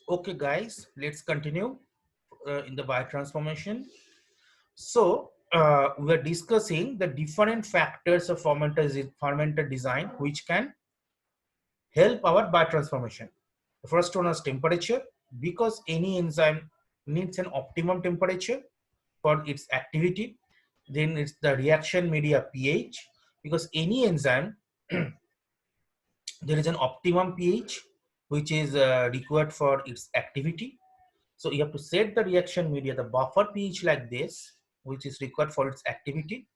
Okay, guys, let's continue in the biotransformation. So, we are discussing the different factors of fermenter design which can help our biotransformation. The first one is temperature, because any enzyme needs an optimum temperature for its activity. Then it's the reaction media pH, because any enzyme there is an optimum pH which is required for its activity. So you have to set the reaction media, the buffer pH like this, which is required for its activity.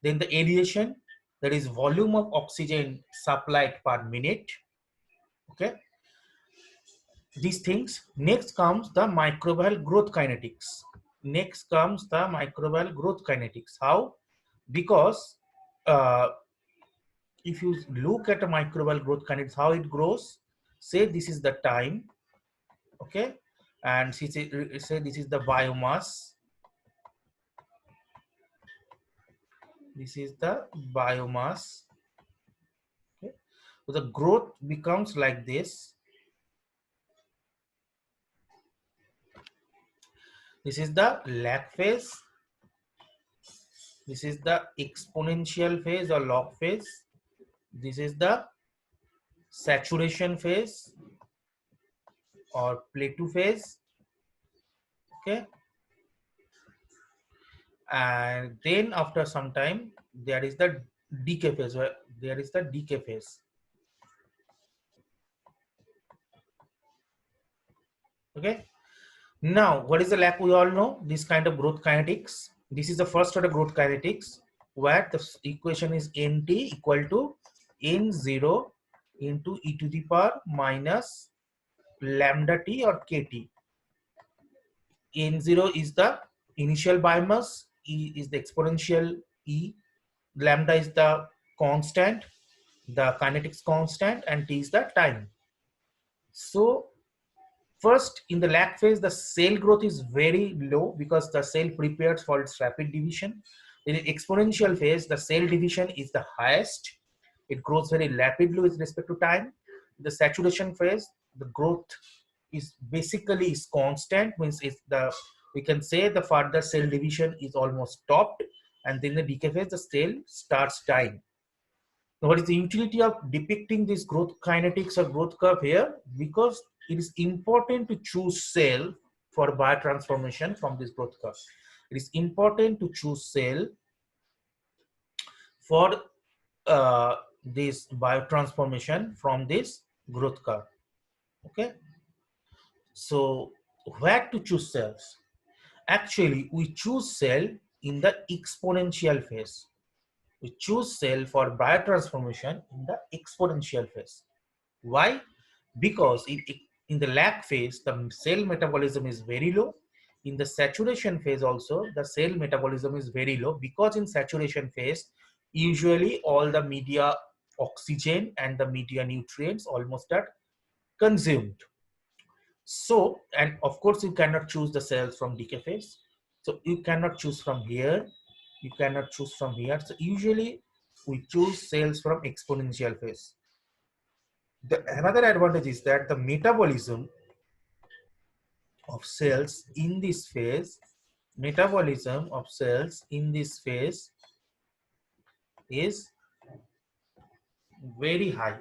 Then the aeration, that is volume of oxygen supplied per minute. Okay, these things. Next comes the microbial growth kinetics. Next comes the microbial growth kinetics. How? Because uh, if you look at a microbial growth kinetics, how it grows, say this is the time, okay, and say this is the biomass, this is the biomass, okay. So the growth becomes like this is the lag phase, this is the exponential phase or log phase, this is the saturation phase or plateau phase, okay. And then after some time there is the decay phase, where there is the decay phase. Okay, now what is the lag? We all know this kind of growth kinetics. This is the first order growth kinetics, where the equation is nt equal to n0 into e to the power minus lambda t or kt. N0 is the initial biomass, e is the exponential e, lambda is the constant, the kinetics constant, and t is the time. So first, in the lag phase, the cell growth is very low because the cell prepares for its rapid division. In the exponential phase, the cell division is the highest. It grows very rapidly with respect to time. The saturation phase, the growth is basically is constant, means it's the, we can say the further cell division is almost stopped, and then the decay phase, the cell starts dying. Now, what is the utility of depicting this growth kinetics or growth curve here? Because it is important to choose cell for biotransformation from this growth curve. It is important to choose cell for this biotransformation from this growth curve. Okay, so where to choose cells? Actually, we choose cell in the exponential phase. We choose cell for biotransformation in the exponential phase. Why? Because in the lag phase, the cell metabolism is very low. In the saturation phase also, the cell metabolism is very low, because in saturation phase, usually all the media oxygen and the media nutrients almost are consumed. So, and of course, you cannot choose the cells from decay phase. So you cannot choose from here. You cannot choose from here. So usually we choose cells from exponential phase. Another advantage is that the metabolism of cells in this phase, metabolism of cells in this phase is very high.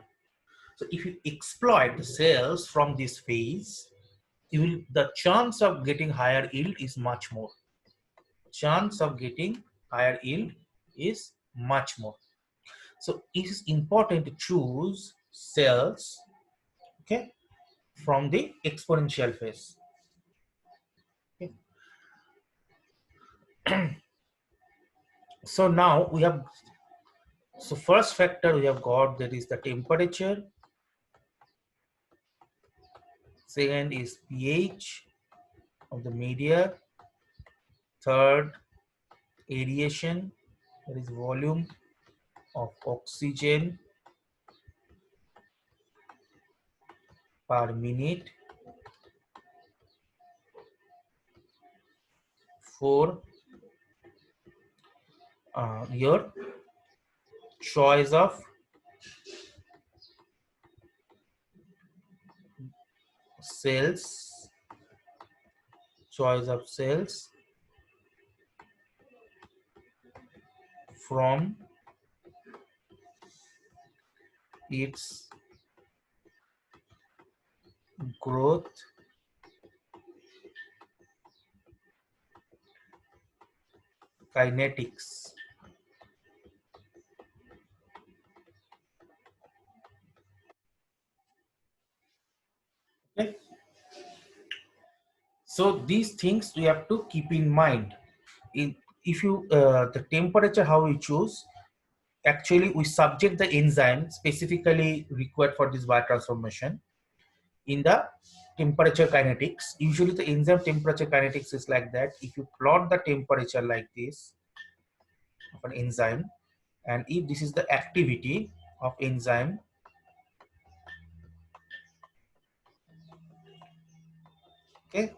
So if you exploit the cells from this phase, you will, the chance of getting higher yield is much more. Chance of getting higher yield is much more. So it is important to choose cells, okay, from the exponential phase. Okay. So now we have, so first factor we have got, that is the temperature. Second is pH of the media. Third, aeration, that is volume of oxygen per minute. Four, your choice of cells choice of cells from its growth kinetics. Okay. So these things we have to keep in mind. If you the temperature how we choose, actually we subject the enzyme specifically required for this biotransformation in the temperature kinetics. Usually the enzyme temperature kinetics is like that. If you plot the temperature like this of an enzyme, and if this is the activity of enzyme, okay,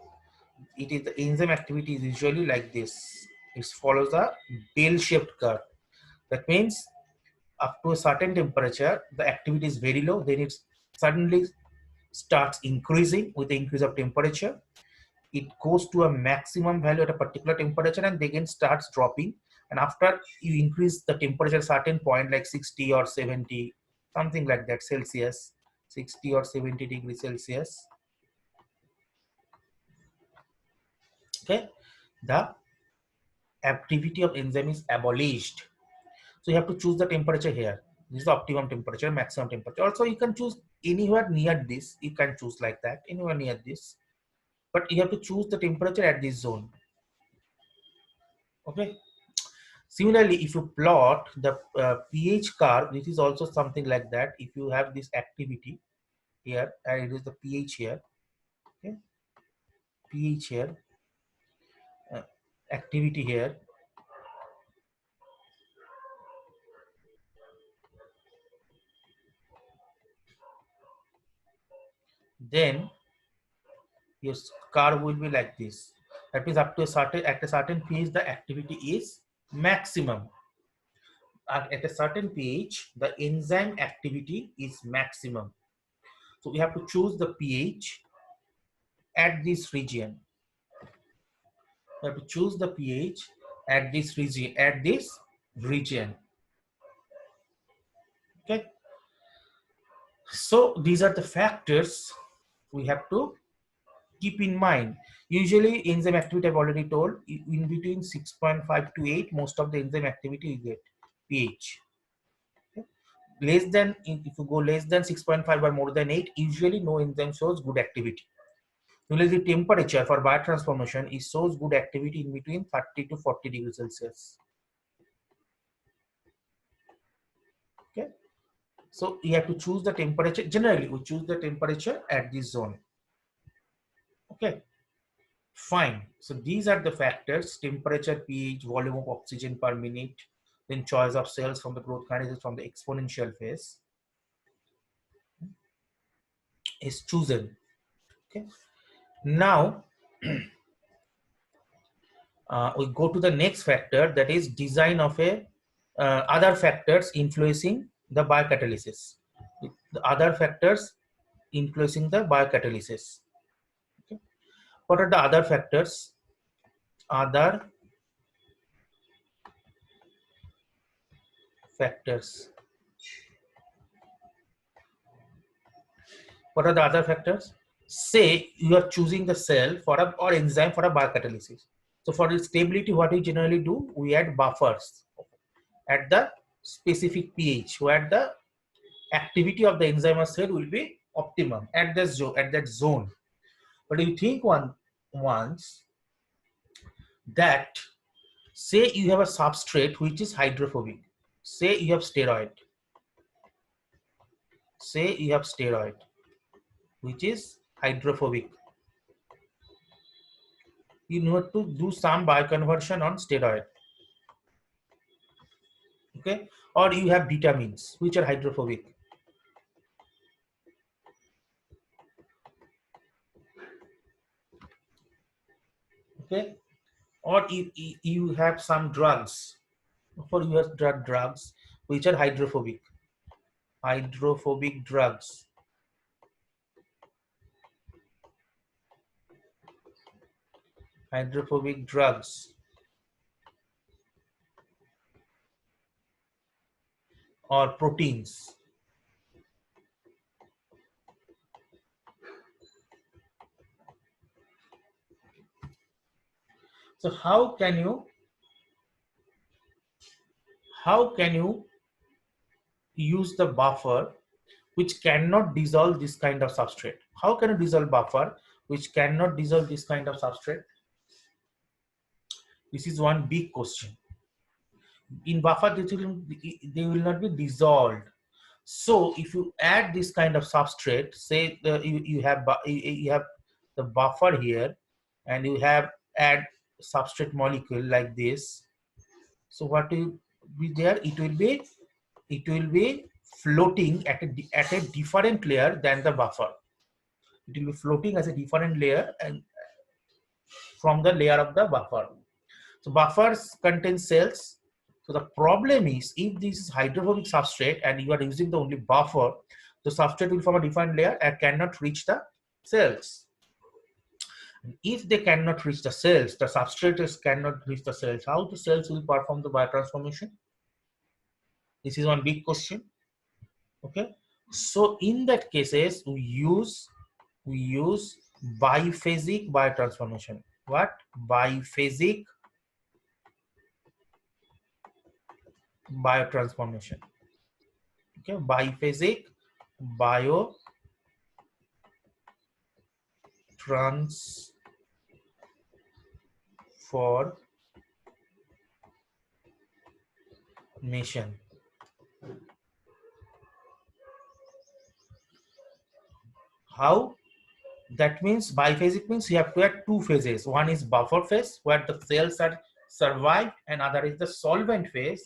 it is the enzyme activity is usually like this. It follows a bell-shaped curve. That means up to a certain temperature, the activity is very low. Then it suddenly starts increasing with the increase of temperature. It goes to a maximum value at a particular temperature and again starts dropping. And after you increase the temperature at a certain point, like 60 or 70, something like that Celsius, 60 or 70 degrees Celsius, okay, the activity of enzyme is abolished. So you have to choose the temperature here. This is the optimum temperature, maximum temperature. Also, you can choose anywhere near this. You can choose like that, anywhere near this. But you have to choose the temperature at this zone. Okay. Similarly, if you plot the pH curve, this is also something like that. If you have this activity here, and it is the pH here, okay, pH here, uh, activity here, then your curve will be like this. That means up to a certain at a certain pH, the activity is maximum. At a certain pH, the enzyme activity is maximum. So we have to choose the pH at this region. We have to choose the pH at this region. Okay. So these are the factors we have to keep in mind. Usually enzyme activity I've already told, in between 6.5 to 8, most of the enzyme activity you get pH. Okay. Less than, if you go less than 6.5 or more than 8, usually no enzyme shows good activity. Usually the temperature for biotransformation is shows good activity in between 30 to 40 degrees Celsius. Okay. So you have to choose the temperature. Generally, we choose the temperature at this zone. Okay. Fine. So these are the factors: temperature, pH, volume of oxygen per minute, then choice of cells from the growth kinesis from the exponential phase is chosen. Okay. Now we go to the next factor, that is design of a other factors influencing the biocatalysis. The other factors influencing the biocatalysis. Okay. What are the other factors? Other factors. What are the other factors? Say you are choosing the cell for a or enzyme for a biocatalysis. So for the stability, what we generally do, we add buffers at the specific pH where the activity of the enzyme or cell will be optimum at that zone. But you think once that, say you have a substrate which is hydrophobic. Say you have steroid. Say you have steroid which is hydrophobic. You need to do some bioconversion on steroid. Okay. Or you have vitamins which are hydrophobic. Okay. Or you have some drugs. For you have drugs which are hydrophobic drugs. hydrophobic drugs or proteins. So how can you use the buffer which cannot dissolve this kind of substrate? How can you dissolve buffer which cannot dissolve this kind of substrate? This is one big question. In buffer, they will not be dissolved. So if you add this kind of substrate, say you have the buffer here, and you have add substrate molecule like this. So what will be there? It will be floating at a different layer than the buffer. It will be floating as a different layer and from the layer of the buffer. So buffers contain cells. So the problem is if this is hydrophobic substrate and you are using the only buffer, the substrate will form a different layer and cannot reach the cells. If they cannot reach the cells, the substrates cannot reach the cells. How the cells will perform the biotransformation? This is one big question. Okay. So in that cases, we use biphasic biotransformation. What? Biphasic biotransformation. Okay, biphasic biotransformation. How? That means biphasic means you have to add two phases. One is buffer phase where the cells are survived, and other is the solvent phase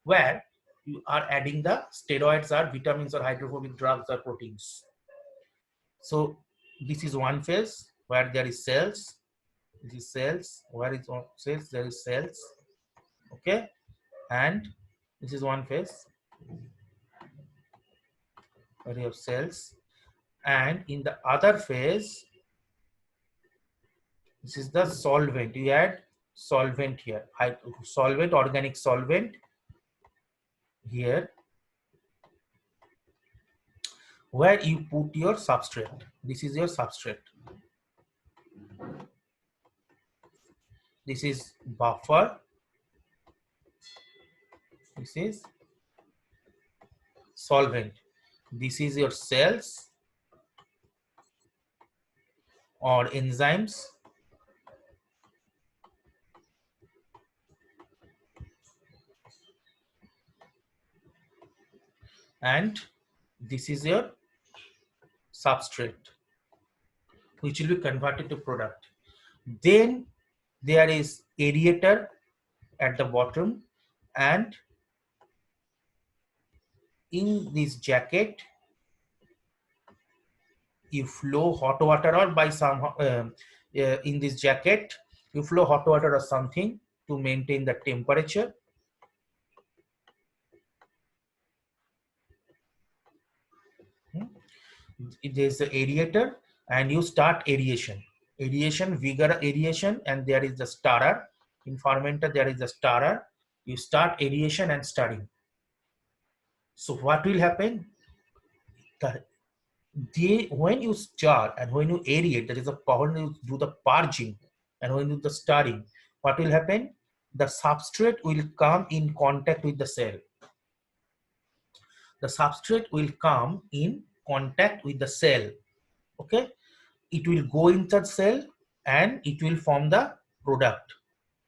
where you are adding the steroids or vitamins or hydrophobic drugs or proteins. So this is one phase where there is cells. This is cells. Where is cells? There is cells. Okay, and this is one phase where you have cells, and in the other phase, this is the solvent. You add solvent here, solvent, organic solvent here, where you put your substrate. This is your substrate. This is buffer. This is solvent. This is your cells or enzymes. And this is your substrate, which will be converted to product. Then there is aerator at the bottom, and in this jacket you flow hot water, or by some in this jacket you flow hot water or something to maintain the temperature. There is the aerator, and you start aeration, vigor aeration, and there is the stirrer. In fermenter there is the stirrer. You start aeration and stirring. So what will happen? When you stir and when you aerate, that is when you do the purging and when you do the stirring, what will happen? The substrate will come in contact with the cell. The substrate will come in contact with the cell. Okay, it will go into the cell and it will form the product.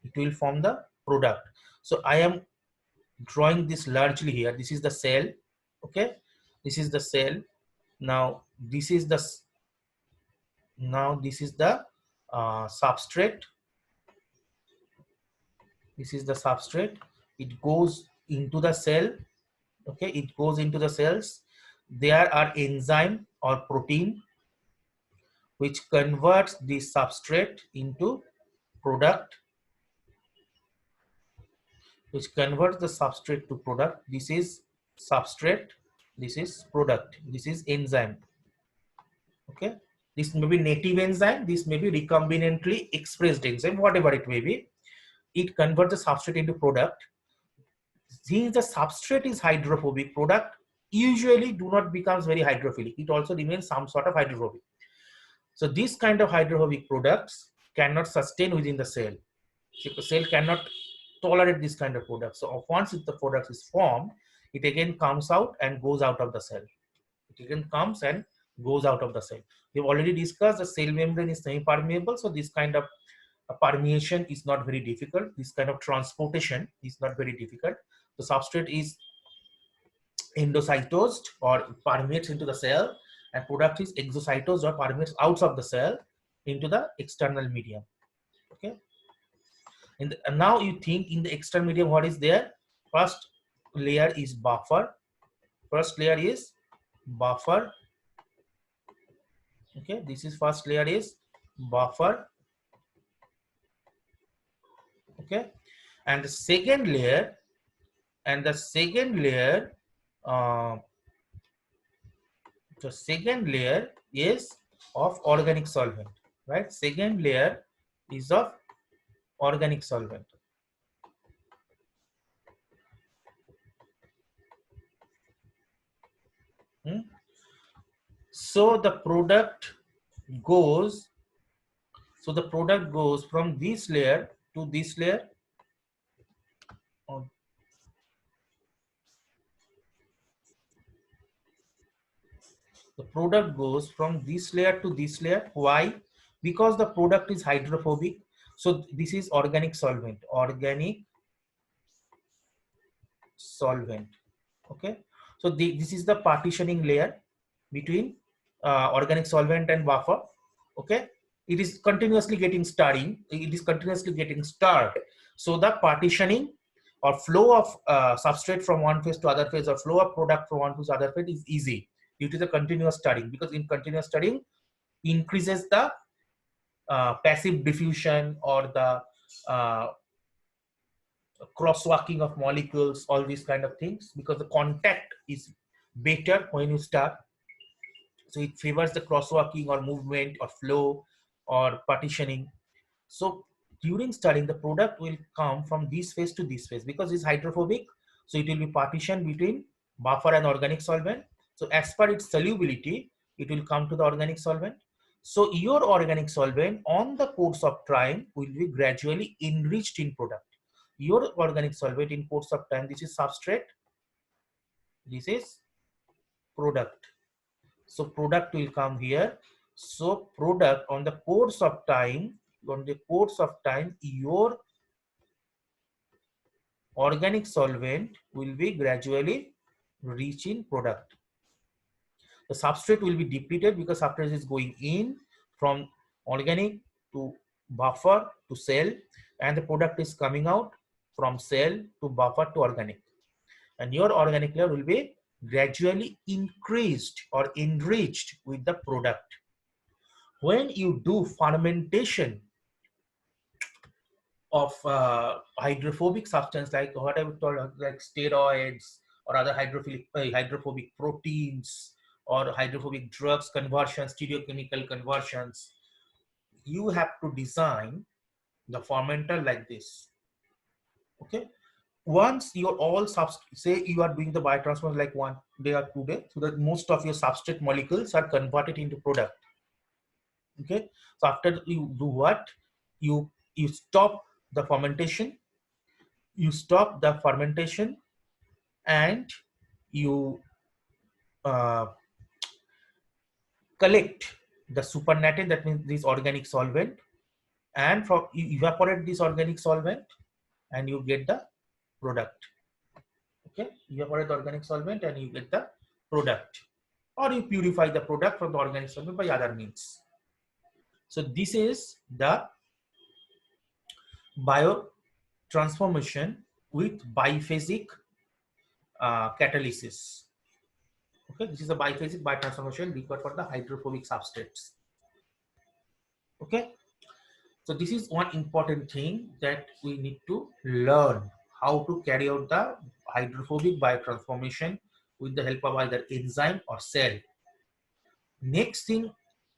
It will form the product. So I am drawing this largely here. This is the cell. Okay, this is the cell. Now this is the substrate. This is the substrate. It goes into the cell. Okay, it goes into the cells. There are enzyme or protein which converts the substrate into product, which converts the substrate to product. This is substrate, this is product, this is enzyme. Okay, This may be native enzyme, this may be recombinantly expressed enzyme, whatever it may be. It converts the substrate into product. Since the substrate is hydrophobic, product usually do not becomes very hydrophilic. It also remains some sort of hydrophobic. So these kind of hydrophobic products cannot sustain within the cell. The cell cannot tolerate this kind of product. So once the product is formed, it again comes out and goes out of the cell. It again comes and goes out of the cell. We've already discussed the cell membrane is semi-permeable, so this kind of permeation is not very difficult. This kind of transportation is not very difficult. The substrate is endocytosed or permeates into the cell, and product is exocytosed or permeates out of the cell into the external medium. Okay. And now you think in the external medium, what is there? First layer is buffer. First layer is buffer. Okay, this is first layer is buffer. Okay, and the second layer, uh, the second layer is of organic solvent, right? Second layer is of organic solvent. So the product goes from this layer to this layer. The product goes from this layer to this layer. Why? Because the product is hydrophobic. So this is organic solvent. Organic solvent. Okay. So this is the partitioning layer between organic solvent and buffer. Okay. It is continuously getting stirring. It is continuously getting stirred. So the partitioning or flow of substrate from one phase to other phase or flow of product from one phase to other phase is easy due to the continuous stirring, because in continuous stirring increases the passive diffusion or the crosswalking of molecules, all these kind of things, because the contact is better when you stir. So it favors the crosswalking or movement or flow or partitioning. So during stirring, the product will come from this phase to this phase because it's hydrophobic. So it will be partitioned between buffer and organic solvent. So as per its solubility, it will come to the organic solvent. So your organic solvent on the course of time will be gradually enriched in product. Your organic solvent in course of time, this is substrate, this is product. So product will come here. So product on the course of time, your organic solvent will be gradually reaching product. The substrate will be depleted because substrate is going in from organic to buffer to cell, and the product is coming out from cell to buffer to organic. And your organic layer will be gradually increased or enriched with the product. When you do fermentation of hydrophobic substance like what I would call like steroids or other hydrophobic proteins or hydrophobic drugs conversions, stereochemical conversions, you have to design the fermenter like this. Okay, once you're all say you are doing the biotransformation like 1 day or 2 days, so that most of your substrate molecules are converted into product. Okay, so after you do what, you stop the fermentation, and you collect the supernatant, that means this organic solvent, and from you evaporate this organic solvent and you get the product. Okay, you evaporate the organic solvent and you get the product, or you purify the product from the organic solvent by other means. So this is the biotransformation with biphasic catalysis. Okay, this is a biphasic biotransformation required for the hydrophobic substrates. Okay, so this is one important thing that we need to learn, how to carry out the hydrophobic biotransformation with the help of either enzyme or cell. Next thing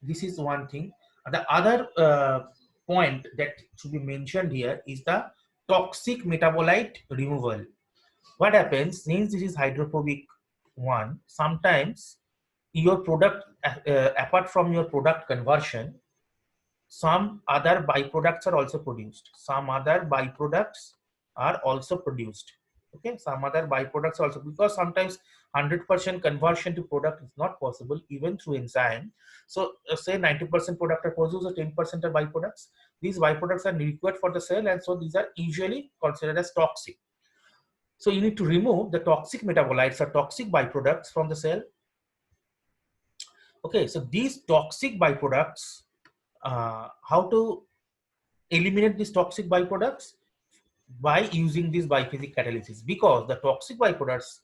This is one thing. The other point that should be mentioned here is the toxic metabolite removal. What happens since this is hydrophobic one? Sometimes your product, apart from your product conversion, some other byproducts are also produced. Some other byproducts are also produced. Okay, some other byproducts also, because sometimes 100% conversion to product is not possible even through enzyme. So say 90% product are produced or 10% are byproducts. These byproducts are required for the cell, and so these are usually considered as toxic. So you need to remove the toxic metabolites or toxic byproducts from the cell. Okay, so these toxic byproducts, how to eliminate these toxic byproducts? By using this biphasic catalysis, because the toxic byproducts,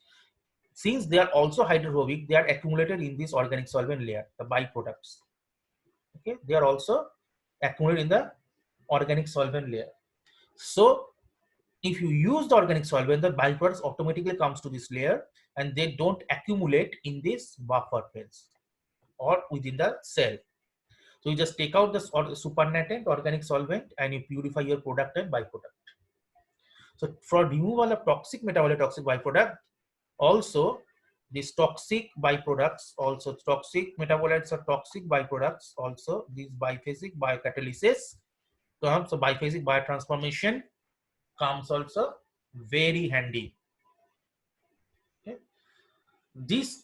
since they are also hydrophobic, they are accumulated in this organic solvent layer, the byproducts. Okay, they are also accumulated in the organic solvent layer. So if you use the organic solvent, the byproducts automatically comes to this layer and they don't accumulate in this buffer phase or within the cell. So you just take out the supernatant organic solvent and you purify your product and byproduct. So for removal of toxic metabolite, toxic byproduct, also these toxic byproducts, also toxic metabolites or toxic byproducts, also these biphasic biocatalysis comes. So biphasic biotransformation comes also very handy. Okay. This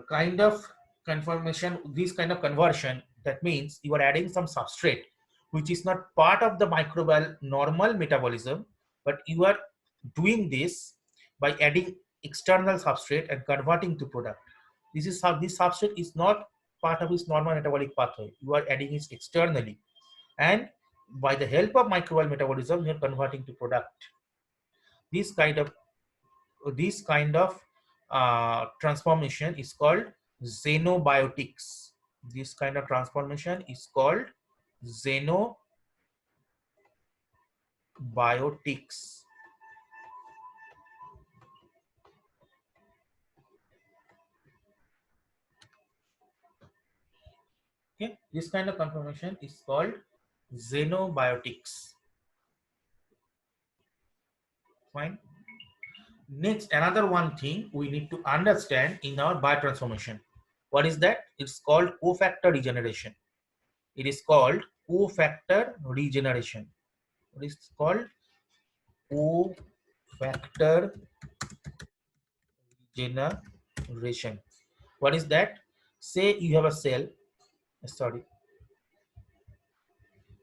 kind of conformation, this kind of conversion, that means you are adding some substrate which is not part of the microbial normal metabolism, but you are doing this by adding external substrate and converting to product. This is how this substrate is not part of its normal metabolic pathway. You are adding it externally, and by the help of microbial metabolism, you are converting to product. This kind of transformation is called xenobiotics. This kind of transformation is called xenobiotics. Okay, this kind of transformation is called xenobiotics. Fine. Next, another one thing we need to understand in our biotransformation. What is that? It's called cofactor regeneration. It is called cofactor regeneration. What is called cofactor regeneration? What is that? Say you have a cell. Sorry.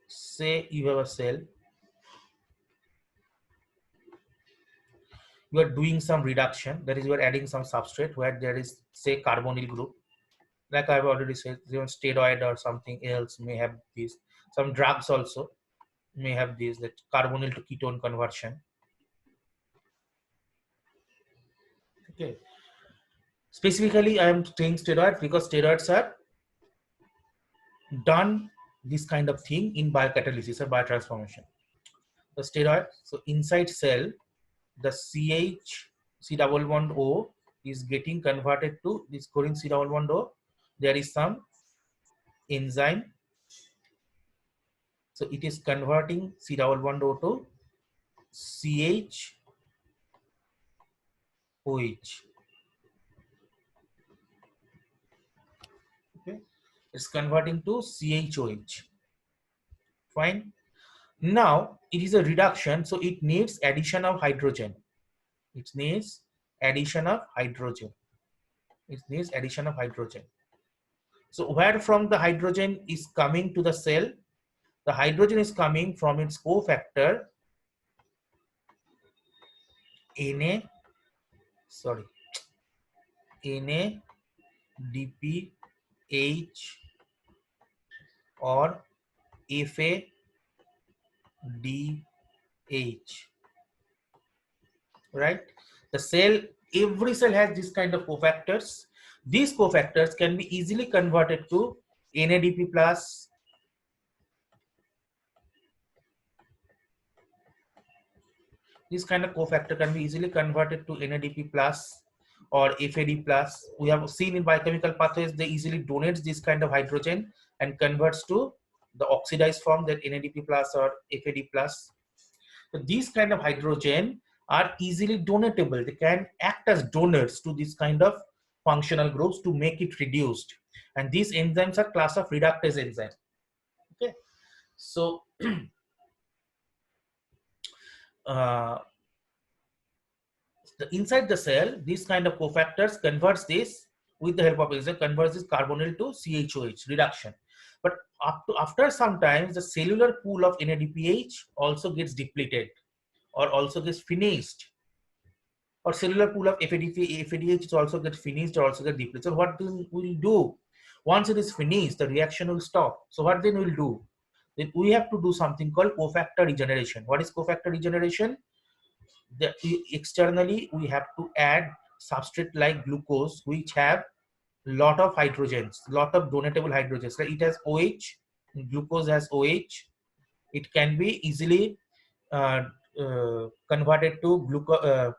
Say you have a cell. You are doing some reduction. That is, you are adding some substrate where there is, say, carbonyl group. Like I've already said, even steroid or something else may have this. Some drugs also may have this, that carbonyl to ketone conversion. Okay. Specifically, I am saying steroids because steroids are done this kind of thing in biocatalysis or biotransformation. The steroid, so inside cell, the C double bond O is getting converted to this chlorine C double bond O. There is some enzyme. So it is converting C double bond O to CHOH. Okay. It's converting to CHOH. Fine. Now it is a reduction, so it needs addition of hydrogen. It needs addition of hydrogen. It needs addition of hydrogen. So where from the hydrogen is coming to the cell? The hydrogen is coming from its cofactor NADPH or FADH. Right? The cell, every cell has this kind of cofactors. These cofactors can be easily converted to NADP plus. This kind of cofactor can be easily converted to NADP plus or FAD plus. We have seen in biochemical pathways they easily donates this kind of hydrogen and converts to the oxidized form, that NADP plus or FAD plus. So these kind of hydrogen are easily donatable. They can act as donors to this kind of functional groups to make it reduced. And these enzymes are class of reductase enzyme. Okay, so uh, inside the cell, these kind of cofactors converts this with the help of enzyme, converts this carbonyl to CHOH reduction. But after some time, the cellular pool of NADPH also gets depleted or also gets finished, or cellular pool of FADH also gets finished or also get depleted. So what we'll do once it is finished, the reaction will stop. So what then we'll do? Then we have to do something called cofactor regeneration. What is cofactor regeneration? Externally we have to add substrate like glucose, which have lot of hydrogens, lot of donatable hydrogens. Like it has OH, glucose has OH. It can be easily converted to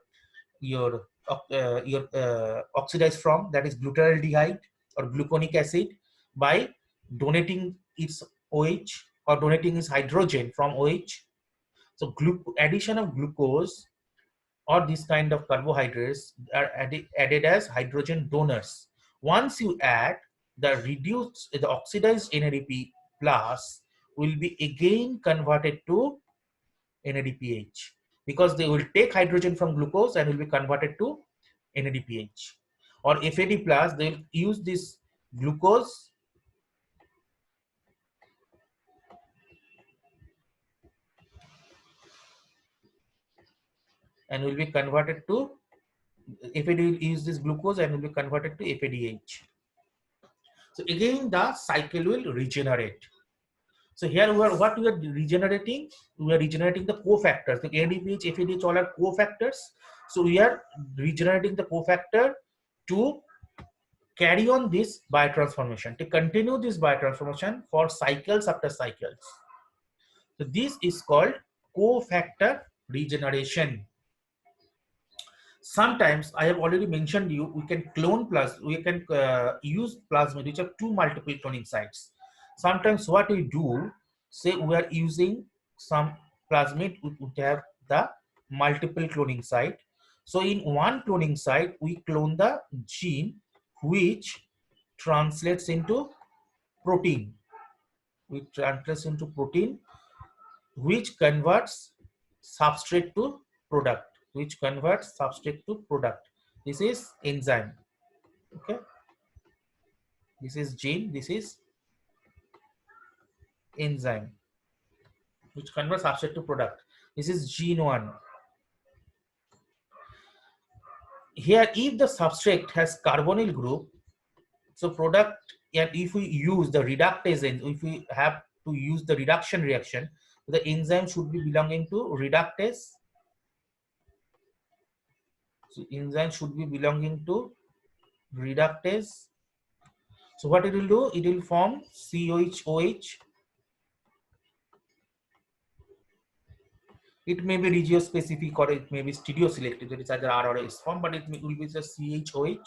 oxidized form, that is glutarialdehyde or gluconic acid, by donating its OH or donating its hydrogen from OH. So addition of glucose or this kind of carbohydrates are added as hydrogen donors. Once you add, the oxidized NADP plus will be again converted to NADPH, because they will take hydrogen from glucose and will be converted to NADPH. Or FAD plus, they will use this glucose and will be converted to FAD, will use this glucose and will be converted to FADH. So again the cycle will regenerate. So here what we are regenerating? We are regenerating the cofactors. The NADPH, FADH all are cofactors. So we are regenerating the cofactor to carry on this biotransformation, to continue this biotransformation for cycles after cycles. So this is called cofactor regeneration. Sometimes I have already mentioned you, we can clone plus, we can use plasmid which have two multiple cloning sites. Sometimes what we do, say we are using some plasmid which would have the multiple cloning site. So in one cloning site, we clone the gene which translates into protein. Which translates into protein, which converts substrate to product, which converts substrate to product. This is enzyme. Okay, this is gene, this is enzyme, which converts substrate to product. This is gene 1. Here if the substrate has carbonyl group, so product, and if we use the reductase, if we have to use the reduction reaction, the enzyme should be belonging to reductase. So enzyme should be belonging to reductase. So what it will do? It will form COH-OH. It may be regiospecific or it may be stereoselective. That is either R or S form, but it will be just CH-OH.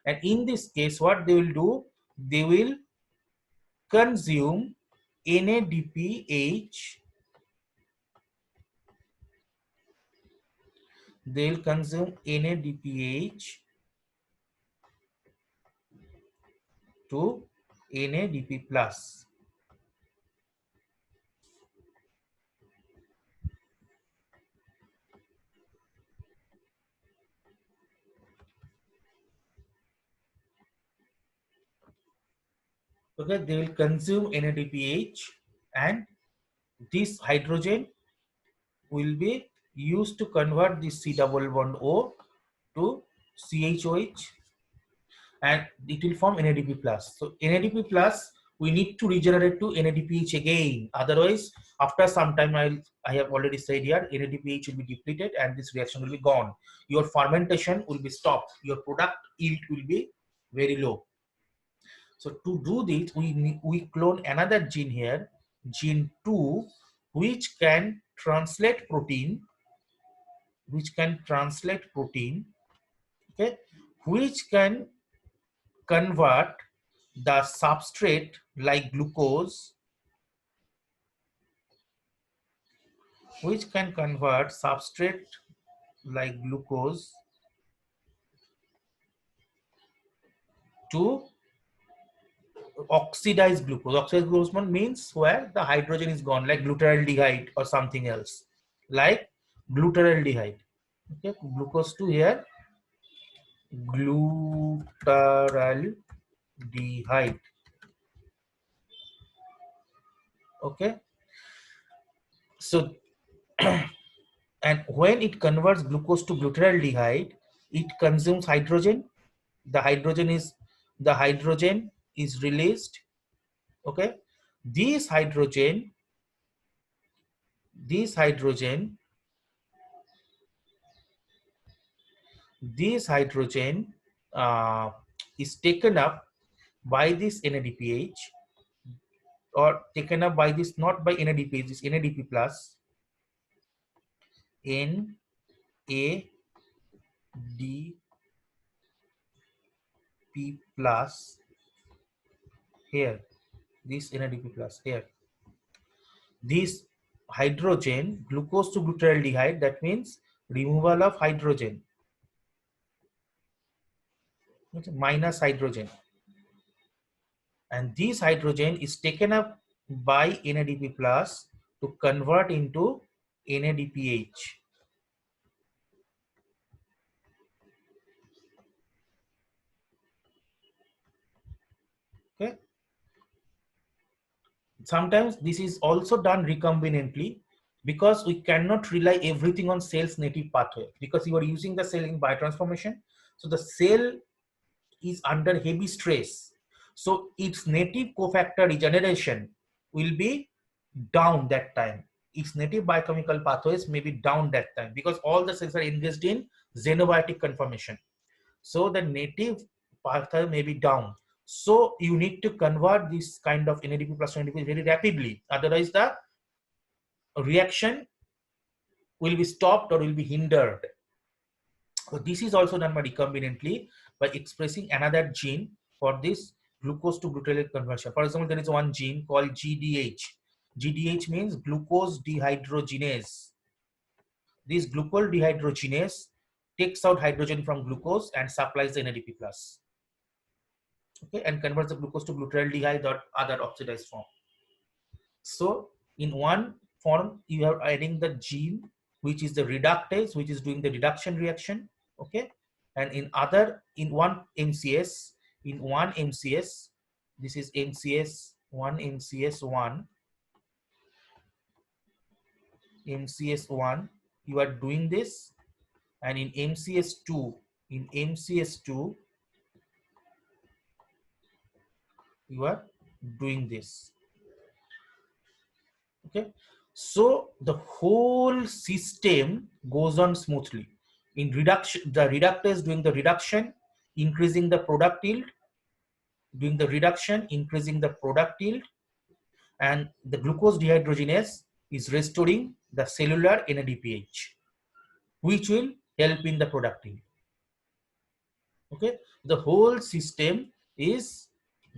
And in this case, what they will do? They will consume NADPH. They will consume NADPH to NADP plus. Okay, they will consume NADPH, and this hydrogen will be used to convert this C double bond O to CHOH, and it will form NADP plus. So NADP plus, we need to regenerate to NADPH again. Otherwise, after some time, I have already said here, NADPH will be depleted and this reaction will be gone. Your fermentation will be stopped. Your product yield will be very low. So to do this, we clone another gene here, gene 2, which can translate protein, okay, which can convert the substrate like glucose, which can convert substrate like glucose to oxidized glucose. Oxidized glucose means where the hydrogen is gone, like glutaraldehyde or something else, like glutaraldehyde. Okay, glucose to here, glutaraldehyde. Okay, so and when it converts glucose to glutaraldehyde, it consumes hydrogen. The hydrogen is released. Okay, this hydrogen this hydrogen this hydrogen is taken up by this NADPH, or taken up by this, not by NADPH, this NADP plus, NADP plus here, this NADP plus here, this hydrogen, glucose to glutaraldehyde, that means removal of hydrogen, minus hydrogen, and this hydrogen is taken up by NADP plus to convert into NADPH. Okay, sometimes this is also done recombinantly, because we cannot rely everything on cell's native pathway, because you are using the cell in biotransformation, so the cell is under heavy stress, so its native cofactor regeneration will be down that time. Its native biochemical pathways may be down that time, because all the cells are engaged in xenobiotic conformation, so the native pathway may be down. So you need to convert this kind of NADP plus NADP very rapidly, otherwise the reaction will be stopped or will be hindered. So this is also done by recombinantly, by expressing another gene for this glucose to glutarate conversion. For example, there is one gene called GDH. GDH means glucose dehydrogenase. This glucose dehydrogenase takes out hydrogen from glucose and supplies the NADP plus. Okay, and converts the glucose to glutaraldehyde or other oxidized form. So in one form, you are adding the gene, which is the reductase, which is doing the reduction reaction. Okay, and in one MCS, this is MCS1, you are doing this, and in MCS2, you are doing this. Okay, so the whole system goes on smoothly. In reduction, the reductase doing the reduction, increasing the product yield, and the glucose dehydrogenase is restoring the cellular NADPH, which will help in the product yield. Okay, the whole system is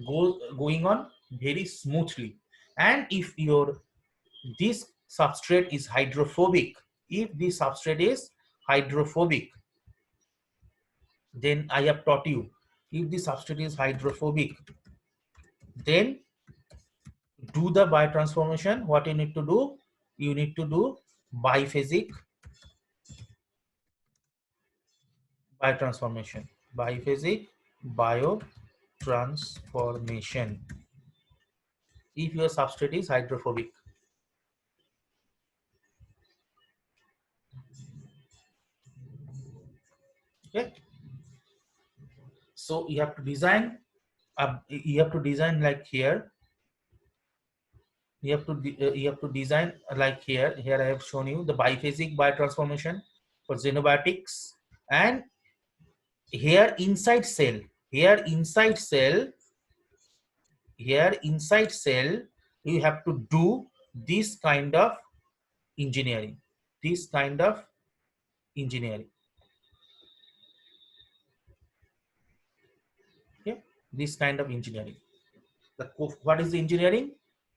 going on very smoothly. And if this substrate is hydrophobic, then I have taught you, if the substrate is hydrophobic, then do the biotransformation. What you need to do? You need to do biphasic biotransformation. If your substrate is hydrophobic. Okay, so you have to design like here. You have to design like here. I have shown you the biphasic biotransformation for xenobiotics, and here inside cell, you have to do this kind of engineering. this kind of engineering. What is the engineering?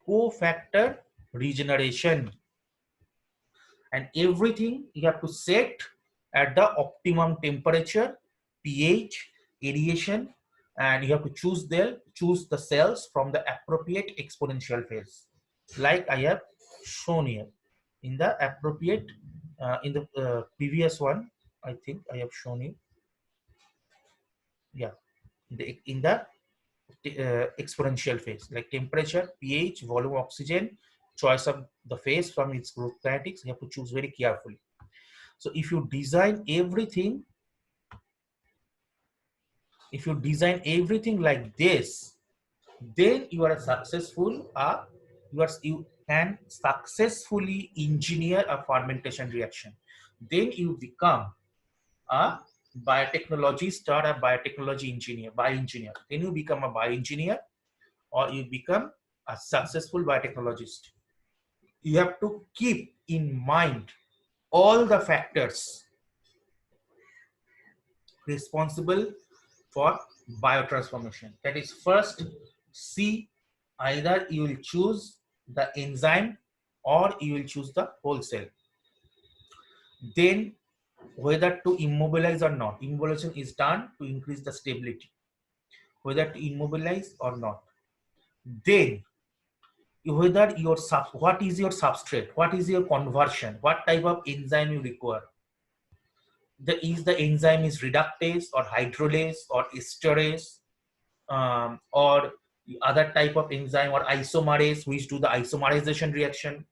Cofactor regeneration. And everything you have to set at the optimum temperature, pH, aeration, and you have to choose the cells from the appropriate exponential phase, like I have shown here in the appropriate in the previous one. I think I have shown you, yeah, in the exponential phase, like temperature, pH, volume, oxygen, choice of the phase from its group kinetics. You have to choose very carefully. So if you design everything, like this, then you are successful. You can successfully engineer a fermentation reaction. Then you become a biotechnologist or a biotechnology engineer, bioengineer. Then you become a bioengineer, or you become a successful biotechnologist. You have to keep in mind all the factors responsible for biotransformation. That is, first, see, either you will choose the enzyme or you will choose the whole cell. Then, whether to immobilize or not. Immobilization is done to increase the stability. Whether to immobilize or not. Then, whether what is your substrate, what is your conversion, what type of enzyme you require. The enzyme is reductase or hydrolase or esterase, or other type of enzyme, or isomerase which do the isomerization reaction.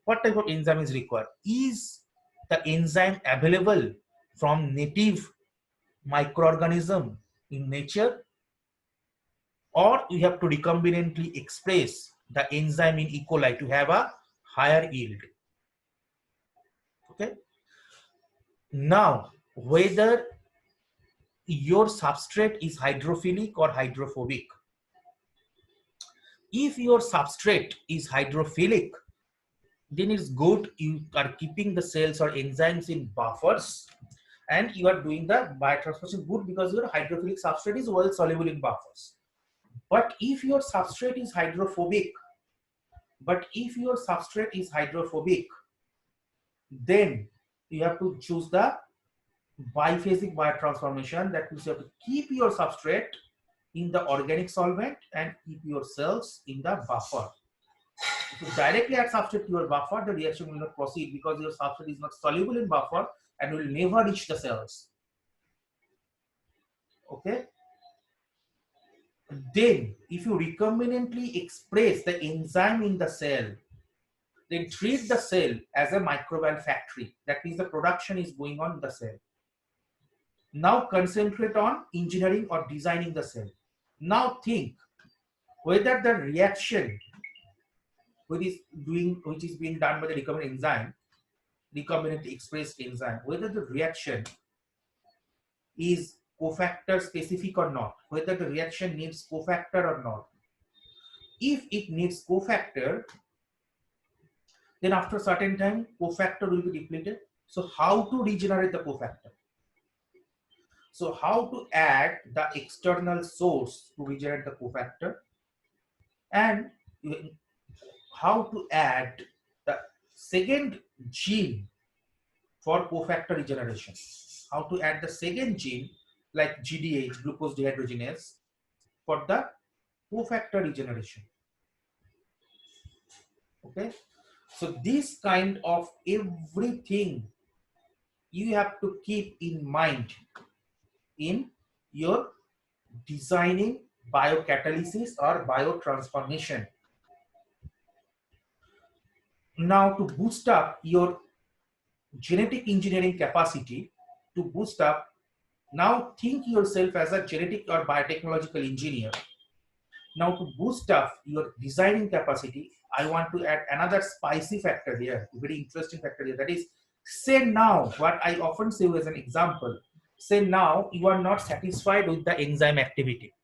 What type of enzyme is required? Is the enzyme available from native microorganism in nature, or you have to recombinantly express the enzyme in E. coli to have a higher yield? Okay. Now, whether your substrate is hydrophilic or hydrophobic. If your substrate is hydrophilic, then it's good you are keeping the cells or enzymes in buffers, and you are doing the biotransformation good because your hydrophilic substrate is well soluble in buffers. But if your substrate is hydrophobic, then you have to choose the biphasic biotransformation. That means you have to keep your substrate in the organic solvent and keep your cells in the buffer. If you directly add substrate to your buffer, the reaction will not proceed because your substrate is not soluble in buffer and will never reach the cells. Okay. Then, if you recombinantly express the enzyme in the cell, then treat the cell as a microbial factory. That means the production is going on in the cell. Now concentrate on engineering or designing the cell. Now think whether the reaction which is being done by the recombinant enzyme, recombinantly expressed enzyme, whether the reaction is cofactor specific or not, whether the reaction needs cofactor or not. If it needs cofactor, then after a certain time cofactor will be depleted. So how to regenerate the cofactor? So how to add the external source to regenerate the cofactor, and how to add the second gene for cofactor regeneration. How to add the second gene like GDH, glucose dehydrogenase, for the cofactor regeneration. Okay, so this kind of everything you have to keep in mind in your designing biocatalysis or biotransformation. Now, to boost up your genetic engineering capacity, now think yourself as a genetic or biotechnological engineer. Now, to boost up your designing capacity, I want to add another spicy factor here, very interesting factor here. That is, say now, what I often say as an example, say now you are not satisfied with the enzyme activity.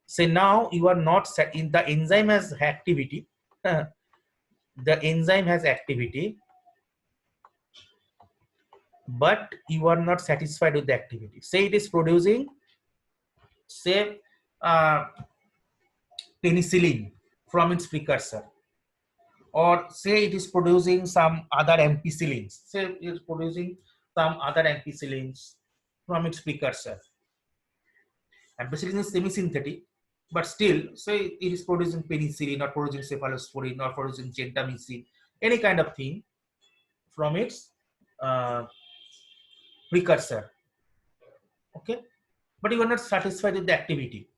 Say now you are not set in the enzyme has activity. The enzyme has activity, but you are not satisfied with the activity. Say it is producing, say uh, penicillin from its precursor, or say it is producing some other ampicillins, say it is producing some other ampicillins from its precursor. Ampicillin is semi-synthetic, but still, say it is producing penicillin or producing cephalosporin or producing gentamicin, any kind of thing from its uh, precursor. Okay, but you are not satisfied with the activity.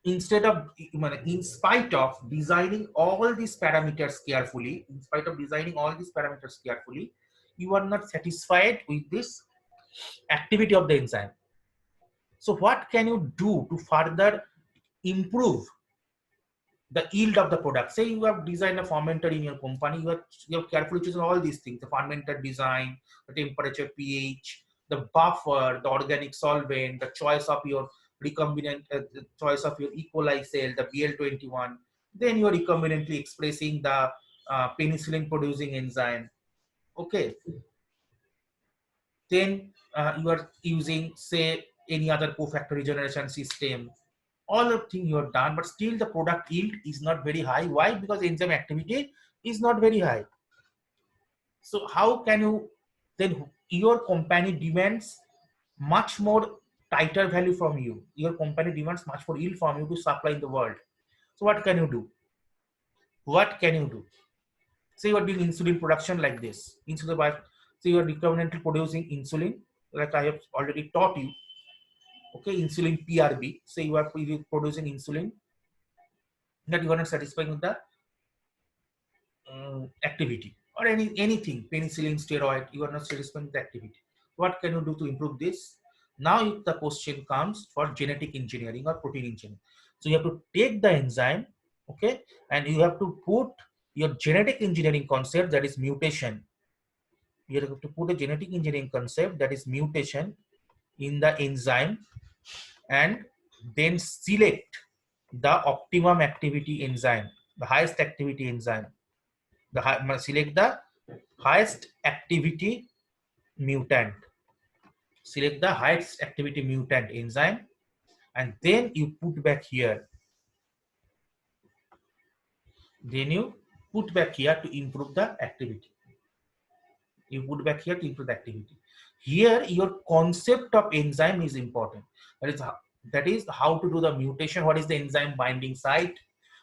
Instead of, in spite of designing all these parameters carefully, you are not satisfied with this activity of the enzyme. So what can you do to further improve the yield of the product? Say you have designed a fermenter in your company, you have carefully chosen all these things: the fermenter design, the temperature, pH, the buffer, the organic solvent, the choice of your recombinant, the choice of your E. coli cell, the BL21. Then you are recombinantly expressing the penicillin producing enzyme. Okay. Then you are using, say, any other cofactor regeneration system. All of things you have done, but still the product yield is not very high. Why? Because enzyme activity is not very high. So how can you then, your company demands much more tighter value from you. Your company demands much more yield from you to supply in the world. So what can you do? What can you do? Say you are doing insulin production like this. Insulin by, so you are recombinantly producing insulin, like I have already taught you. Okay, insulin PRB. Say you are producing insulin that you are not satisfied with the activity, or anything, penicillin, steroid, you are not satisfied with the activity. What can you do to improve this? Now if the question comes for genetic engineering or protein engineering, so you have to take the enzyme, okay, and you have to put your genetic engineering concept, that is mutation. You have to put a genetic engineering concept, that is mutation, in the enzyme, and then select the optimum activity enzyme, the highest activity enzyme, select the highest activity mutant, select the highest activity mutant enzyme, and then you put back here, then you put back here to improve the activity. You put back here to improve the activity. Here your concept of enzyme is important. That is how to do the mutation, what is the enzyme binding site,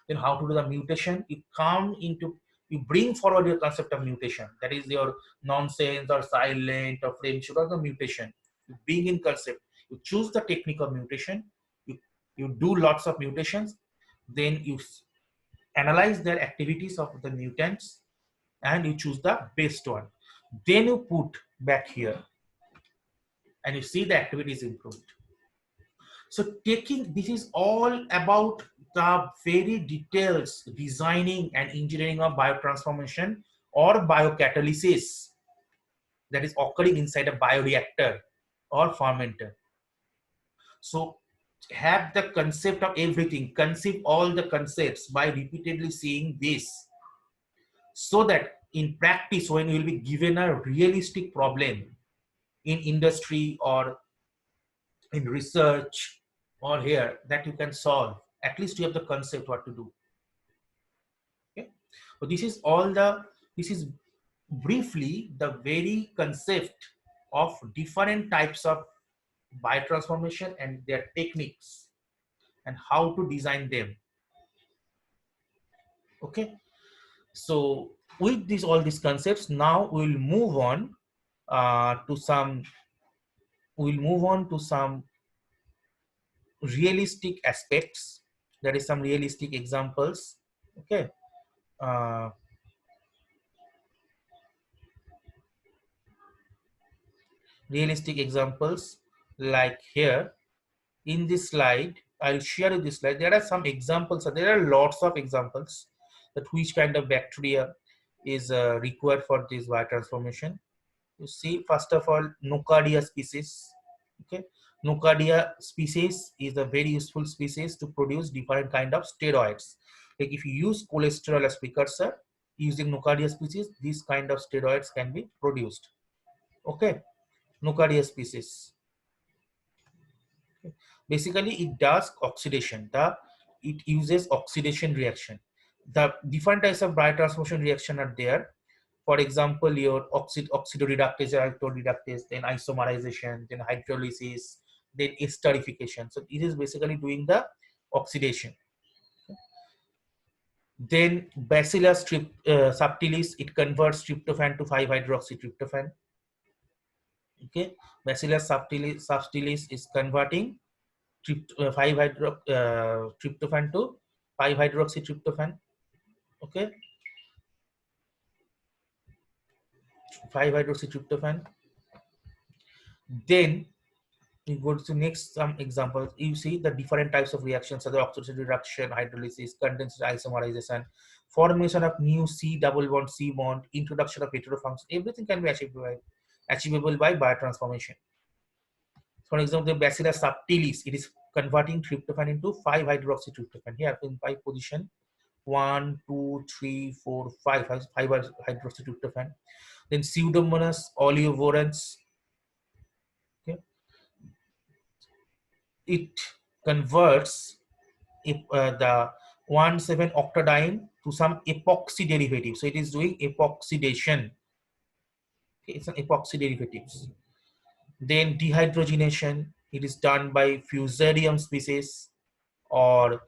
then how to do the mutation. You bring forward your concept of mutation, that is your nonsense or silent or frame shift or the mutation. You bring in concept, you choose the technique of mutation, you do lots of mutations, then you analyze their activities of the mutants, and you choose the best one. Then you put back here, and you see the activity is improved. So taking, this is all about the very details designing and engineering of biotransformation or biocatalysis that is occurring inside a bioreactor or fermenter. So have the concept of everything, conceive all the concepts by repeatedly seeing this, so that in practice, when you will be given a realistic problem in industry or in research or here, that you can solve, at least you have the concept what to do. Okay, so this is briefly the very concept of different types of biotransformation and their techniques and how to design them. Okay, so with this, all these concepts, now we'll move on to some, realistic aspects. There is some realistic examples. Okay, uh, realistic examples, like here in this slide, I'll share you this slide. There are some examples, there are lots of examples that which kind of bacteria is required for this biotransformation. You see, first of all, Nocardia species. Okay, Nocardia species is a very useful species to produce different kind of steroids. Like if you use cholesterol as precursor, using Nocardia species, these kind of steroids can be produced. Okay, Nocardia species. Basically it does oxidation. It uses oxidation reaction. The different types of biotransformation reaction are there. For example, your oxidoreductase, reductase, then isomerization, then hydrolysis, then esterification. So it is basically doing the oxidation. Then Bacillus subtilis, it converts tryptophan to 5-hydroxytryptophan. Okay, Bacillus subtilis is converting 5-hydroxytryptophan to 5-hydroxytryptophan. Okay, 5-hydroxytryptophan. Then we go to next some examples. You see the different types of reactions: the oxidation reduction, hydrolysis, condensation, isomerization, formation of new C double bond C bond, introduction of heterofunction. Everything can be achievable by biotransformation. For example, the Bacillus subtilis, it is converting tryptophan into 5-hydroxytryptophan. Here in 5 position, 1, 2, 3, 4, 5, 5-hydroxytryptophan. Then Pseudomonas oleovorans, okay, it converts the 1,7-octadiene to some epoxy derivative. So it is doing epoxidation. Okay, it's an epoxy derivatives. Then dehydrogenation, it is done by Fusarium species or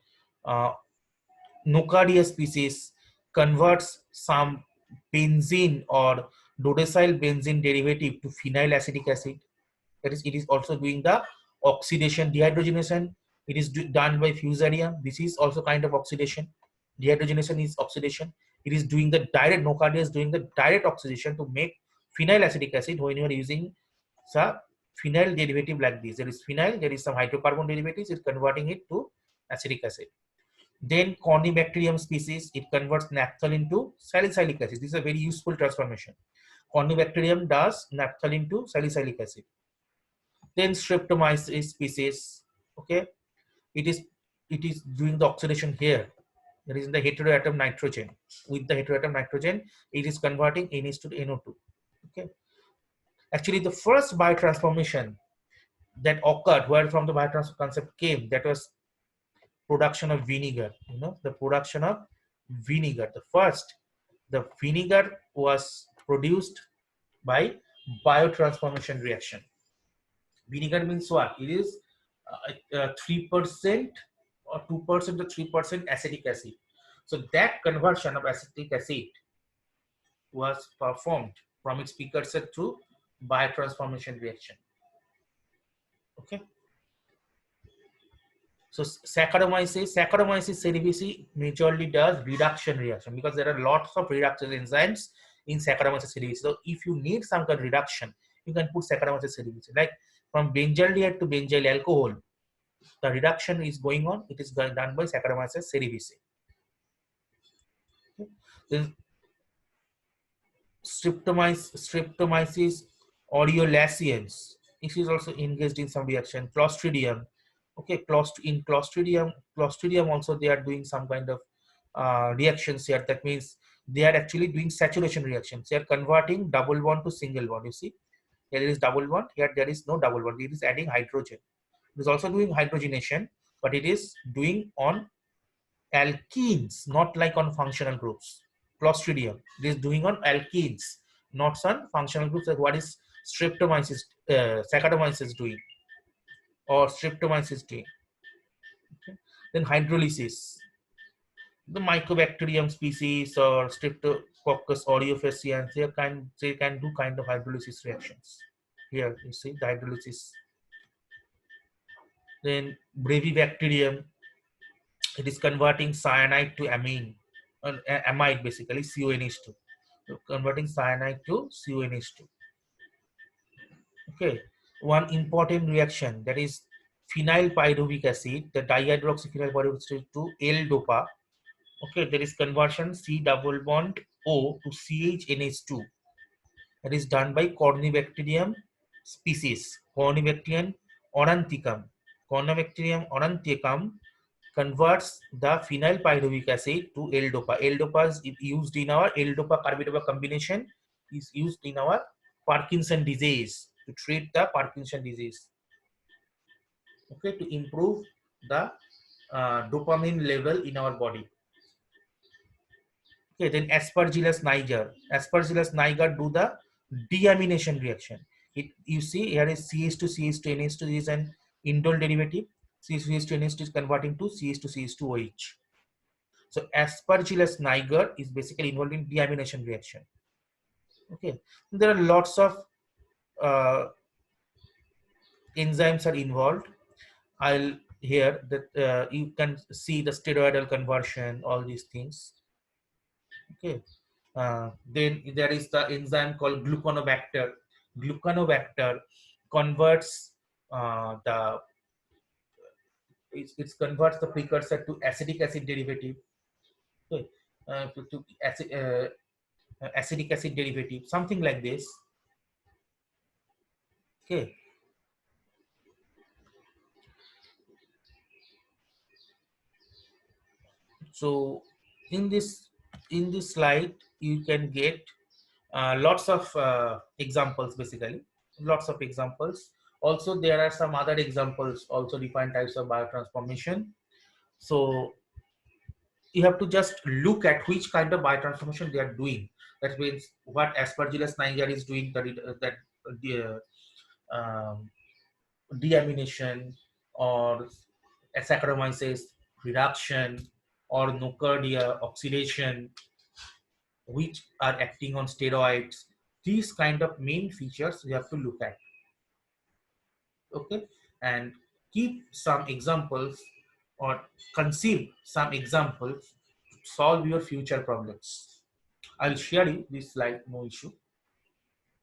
Nocardia species, converts some benzene or dodecyl benzene derivative to phenyl acetic acid. That is, it is also doing the oxidation. Dehydrogenation, it is done by Fusarium. This is also kind of oxidation. Dehydrogenation is oxidation. It is doing the direct, Nocardia is doing the direct oxidation to make phenyl acetic acid when you are using the phenyl derivative like this. There is phenyl, there is some hydrocarbon derivatives, it's converting it to acetic acid. Then Cornybacterium species, it converts naphthalene to salicylic acid. This is a very useful transformation. Cornybacterium does naphthalene to salicylic acid. Then Streptomyces species, okay, it is doing the oxidation here. That is in the heteroatom nitrogen. With the heteroatom nitrogen, it is converting NH to NO2. Okay. Actually, the first biotransformation that occurred, where from the biotransfer concept came, that was production of vinegar. You know, the production of vinegar. The vinegar was produced by biotransformation reaction. Vinegar means what? It is 3% or 2% or 3% acetic acid. So that conversion of acetic acid was performed from its precursor to biotransformation reaction. Okay. So Saccharomyces cerevisiae majorly does reduction reaction because there are lots of reduction enzymes in Saccharomyces cerevisiae. So if you need some kind of reduction, you can put Saccharomyces cerevisiae. Like from benzaldehyde to benzyl alcohol, the reduction is going on. It is done by Saccharomyces cerevisiae. Then Streptomyces aureolaceians. It is also engaged in some reaction. Clostridium. Okay, Clostridium also they are doing some kind of reactions here. That means they are actually doing saturation reactions. They are converting double bond to single bond. You see, here there is double bond. Here there is no double bond. It is adding hydrogen. It is also doing hydrogenation, but it is doing on alkenes, not like on functional groups. Clostridium, it is doing on alkenes, not on functional groups. Like what is Streptomyces, Saccharomyces doing, or Streptomyces doing. Okay. Then hydrolysis, the Mycobacterium species or Streptococcus aureofaciens, they can do kind of hydrolysis reactions. Here you see the hydrolysis. Then Brevibacterium, it is converting cyanide to amine, amide basically, CONH2. So converting cyanide to CONH2. Okay, one important reaction, that is phenyl pyruvic acid, the dihydroxyphenyl pyruvic acid to L-DOPA. Okay, there is conversion C double bond O to CHNH2. That is done by Cornybacterium species, Cornybacterium aurantiacum. Cornybacterium aurantiacum converts the phenyl pyruvic acid to L-DOPA. L-DOPA is used in our L-DOPA carbidopa combination, is used in our Parkinson disease, to treat the Parkinson disease. okay, to improve the dopamine level in our body. Okay, then Aspergillus niger. Aspergillus niger do the deamination reaction. You see here is CH2 CH2 NH2 is an indole derivative. CH2 NH2 is converting to CH2 CH2 OH. So Aspergillus niger is basically involved in deamination reaction. Okay, there are lots of uh, enzymes are involved. I'll here that you can see the steroidal conversion, all these things. Okay, then there is the enzyme called gluconobacter. Gluconobacter converts it converts the precursor to acetic acid derivative. Okay, to acidic acid derivative, something like this. Okay, so in this slide you can get lots of examples, basically lots of examples. Also there are some other examples, also different types of biotransformation. So you have to just look at which kind of biotransformation they are doing. That means what Aspergillus niger is doing, that the deamination, or Saccharomyces reduction, or Nocardia oxidation, which are acting on steroids. These kind of main features you have to look at. Okay, and keep some examples or conceive some examples to solve your future problems. I'll share you this slide, no issue.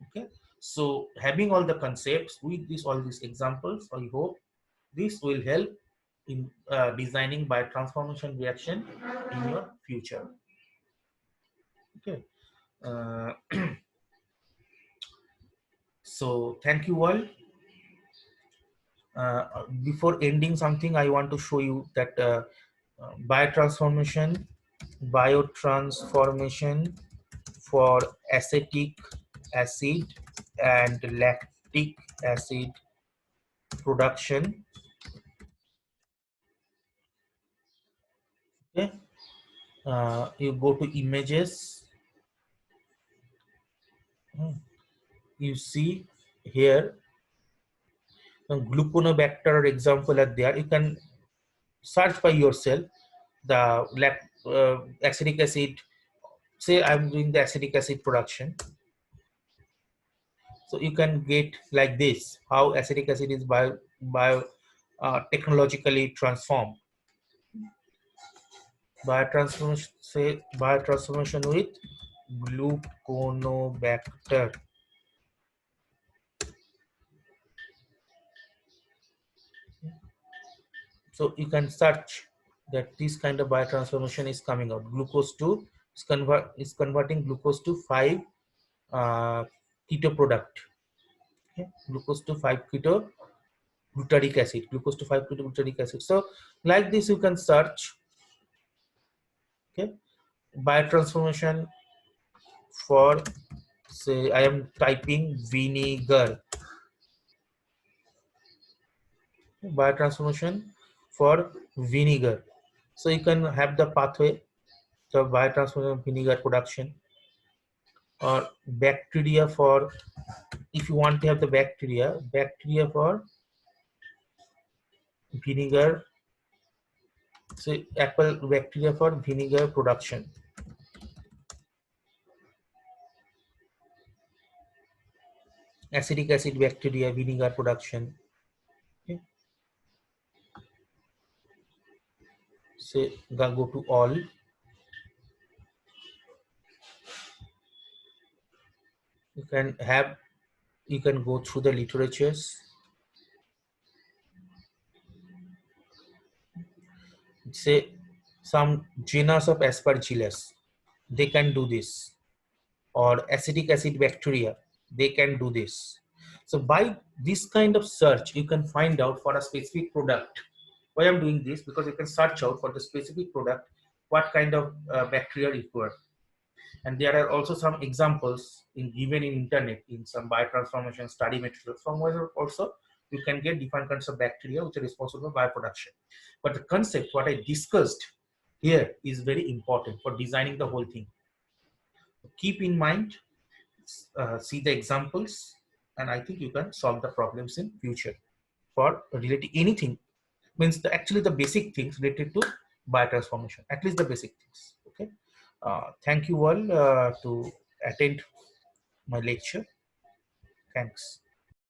Okay, so having all the concepts with this, all these examples, I hope this will help in designing biotransformation reaction in your future. Okay, uh, so thank you all. Before ending something, I want to show you that biotransformation biotransformation for acetic acid and lactic acid production. Okay, you go to images. You see here gluconobacter example are there. You can search by yourself the acetic acid. Say I'm doing the acetic acid production, so you can get like this how acetic acid is technologically transformed. Biotransformation with gluconobacter. So you can search that this kind of biotransformation is coming out. Glucose to is converting glucose to 5 keto product. Okay? Glucose to 5 keto glutaric acid. Glucose to 5 keto glutaric acid. So like this you can search. Okay, biotransformation for, say I am typing vinegar. Biotransformation for vinegar. So you can have the pathway, the biotransformation vinegar production, or bacteria for, if you want to have the bacteria for vinegar, say apple bacteria for vinegar production. Acetic acid bacteria vinegar production. Okay. Say go to all. You can go through the literatures. Say some genus of Aspergillus, they can do this, or acetic acid bacteria, they can do this. So by this kind of search you can find out for a specific product. Why I'm doing this, because you can search out for the specific product what kind of bacteria required. And there are also some examples given in internet in some biotransformation study materials from where also you can get different kinds of bacteria which are responsible for bioproduction. But the concept, what I discussed here, is very important for designing the whole thing. Keep in mind, see the examples, and I think you can solve the problems in future for relating anything. Means actually the basic things related to biotransformation, at least the basic things. Okay. Thank you all to attend my lecture. Thanks.